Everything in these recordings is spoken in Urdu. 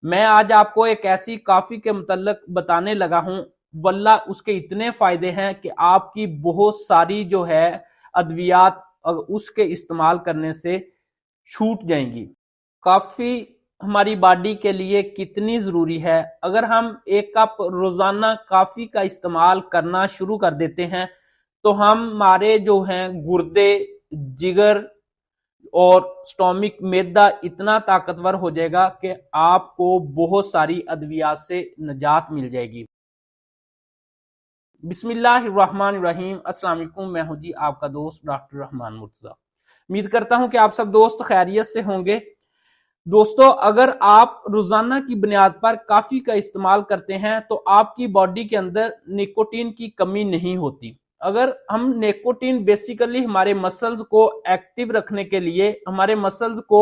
میں آج آپ کو ایک ایسی کافی کے متعلق بتانے لگا ہوں، واللہ اس کے اتنے فائدے ہیں کہ آپ کی بہت ساری جو ہے ادویات اس کے استعمال کرنے سے چھوٹ جائیں گی۔ کافی ہماری باڈی کے لیے کتنی ضروری ہے؟ اگر ہم ایک کپ روزانہ کافی کا استعمال کرنا شروع کر دیتے ہیں تو ہمارے جو ہیں گردے، جگر اور سٹومک، معدہ اتنا طاقتور ہو جائے گا کہ آپ کو بہت ساری ادویات سے نجات مل جائے گی۔ بسم اللہ الرحمن الرحیم۔ السلام علیکم، میں ہوں جی آپ کا دوست ڈاکٹر رحمان مرتضی۔ امید کرتا ہوں کہ آپ سب دوست خیریت سے ہوں گے۔ دوستو، اگر آپ روزانہ کی بنیاد پر کافی کا استعمال کرتے ہیں تو آپ کی باڈی کے اندر نیکوٹین کی کمی نہیں ہوتی۔ اگر ہم نیکوٹین بیسیکلی ہمارے مسلز کو ایکٹیو رکھنے کے لیے، ہمارے مسلز کو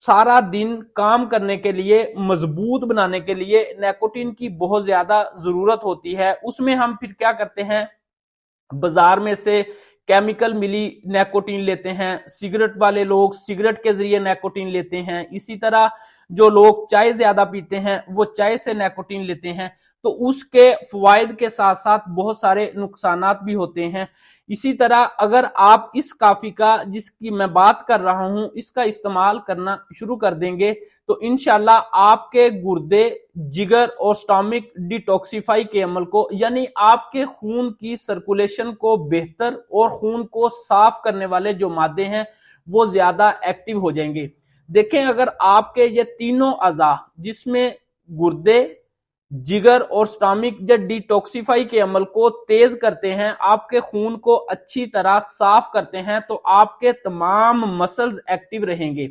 سارا دن کام کرنے کے لیے، مضبوط بنانے کے لیے نیکوٹین کی بہت زیادہ ضرورت ہوتی ہے، اس میں ہم پھر کیا کرتے ہیں؟ بازار میں سے کیمیکل ملی نیکوٹین لیتے ہیں، سگریٹ والے لوگ سگریٹ کے ذریعے نیکوٹین لیتے ہیں، اسی طرح جو لوگ چائے زیادہ پیتے ہیں وہ چائے سے نیکوٹین لیتے ہیں۔ تو اس کے فوائد کے ساتھ ساتھ بہت سارے نقصانات بھی ہوتے ہیں۔ اسی طرح اگر آپ اس کافی کا، جس کی میں بات کر رہا ہوں، اس کا استعمال کرنا شروع کر دیں گے تو انشاءاللہ آپ کے گردے، جگر اور سٹامک ڈیٹاکسیفائی کے عمل کو، یعنی آپ کے خون کی سرکولیشن کو بہتر اور خون کو صاف کرنے والے جو مادے ہیں وہ زیادہ ایکٹیو ہو جائیں گے۔ دیکھیں، اگر آپ کے یہ تینوں اعضاء، جس میں گردے، جگر اور سٹامک، جب ڈیٹاکسیفائی کے عمل کو تیز کرتے ہیں، آپ کے خون کو اچھی طرح صاف کرتے ہیں، تو آپ کے تمام مسلز ایکٹیو رہیں گے۔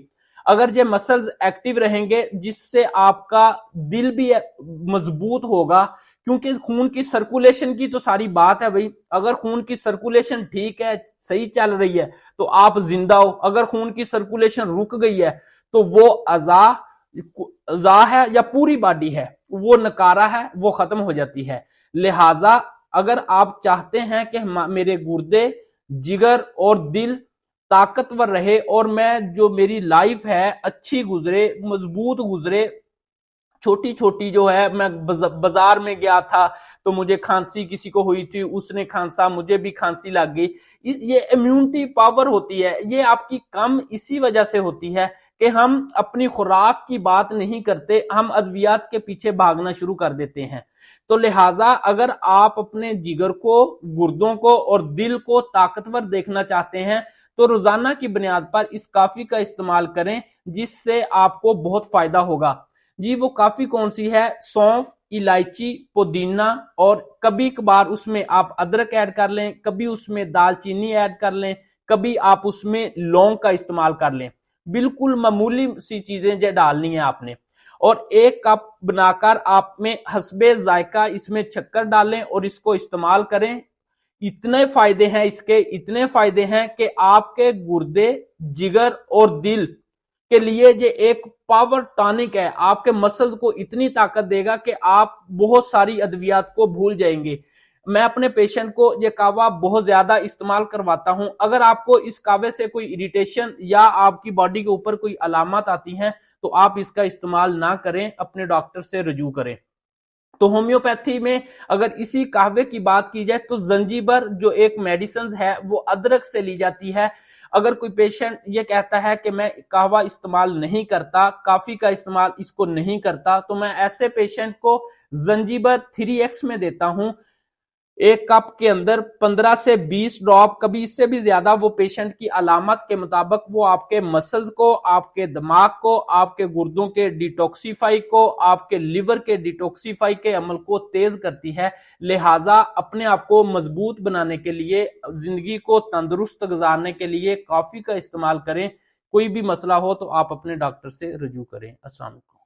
اگر یہ مسلز ایکٹیو رہیں گے، جس سے آپ کا دل بھی مضبوط ہوگا، کیونکہ خون کی سرکولیشن کی تو ساری بات ہے بھائی۔ اگر خون کی سرکولیشن ٹھیک ہے، صحیح چل رہی ہے تو آپ زندہ ہو۔ اگر خون کی سرکولیشن رک گئی ہے تو وہ اعضاء ہے یا پوری باڈی ہے، وہ نکارہ ہے، وہ ختم ہو جاتی ہے۔ لہٰذا اگر آپ چاہتے ہیں کہ میرے گردے، جگر اور دل طاقتور رہے اور میں جو میری لائف ہے اچھی گزرے، مضبوط گزرے، چھوٹی چھوٹی جو ہے، میں بازار میں گیا تھا تو مجھے کھانسی کسی کو ہوئی تھی، اس نے کھانسا، مجھے بھی کھانسی لگ گئی، یہ امیونٹی پاور ہوتی ہے، یہ آپ کی کم اسی وجہ سے ہوتی ہے کہ ہم اپنی خوراک کی بات نہیں کرتے، ہم ادویات کے پیچھے بھاگنا شروع کر دیتے ہیں۔ تو لہٰذا اگر آپ اپنے جگر کو، گردوں کو اور دل کو طاقتور دیکھنا چاہتے ہیں تو روزانہ کی بنیاد پر اس کافی کا استعمال کریں، جس سے آپ کو بہت فائدہ ہوگا۔ جی، وہ کافی کون سی ہے؟ سونف، الائچی، پودینہ، اور کبھی کبھار اس میں آپ ادرک ایڈ کر لیں، کبھی اس میں دال چینی ایڈ کر لیں، کبھی آپ اس میں لونگ کا استعمال کر لیں۔ بالکل معمولی سی چیزیں جو ڈالنی ہیں آپ نے، اور ایک کپ بنا کر آپ میں حسب ذائقہ اس میں شکر ڈالیں اور اس کو استعمال کریں۔ اتنے فائدے ہیں اس کے، اتنے فائدے ہیں کہ آپ کے گردے، جگر اور دل کے لیے یہ ایک پاور ٹانک ہے، آپ کے مسلز کو اتنی طاقت دے گا کہ آپ بہت ساری ادویات کو بھول جائیں گے۔ میں اپنے پیشنٹ کو یہ کہوا بہت زیادہ استعمال کرواتا ہوں۔ اگر آپ کو اس کہوے سے کوئی اریٹیشن یا آپ کی باڈی کے اوپر کوئی علامات آتی ہیں تو آپ اس کا استعمال نہ کریں، اپنے ڈاکٹر سے رجوع کریں۔ تو ہومیوپیتھی میں اگر اسی قہوے کی بات کی جائے تو زنجیبر جو ایک میڈیسنز ہے وہ ادرک سے لی جاتی ہے۔ اگر کوئی پیشنٹ یہ کہتا ہے کہ میں قہوہ استعمال نہیں کرتا، کافی کا استعمال اس کو نہیں کرتا، تو میں ایسے پیشنٹ کو زنجیبر 3X میں دیتا ہوں۔ ایک کپ کے اندر 15 سے 20 ڈراپ، کبھی اس سے بھی زیادہ، وہ پیشنٹ کی علامت کے مطابق وہ آپ کے مسلز کو، آپ کے دماغ کو، آپ کے گردوں کے ڈیٹاکسیفائی کو، آپ کے لیور کے ڈیٹاکسیفائی کے عمل کو تیز کرتی ہے۔ لہٰذا اپنے آپ کو مضبوط بنانے کے لیے، زندگی کو تندرست گزارنے کے لیے کافی کا استعمال کریں۔ کوئی بھی مسئلہ ہو تو آپ اپنے ڈاکٹر سے رجوع کریں۔ السلام علیکم۔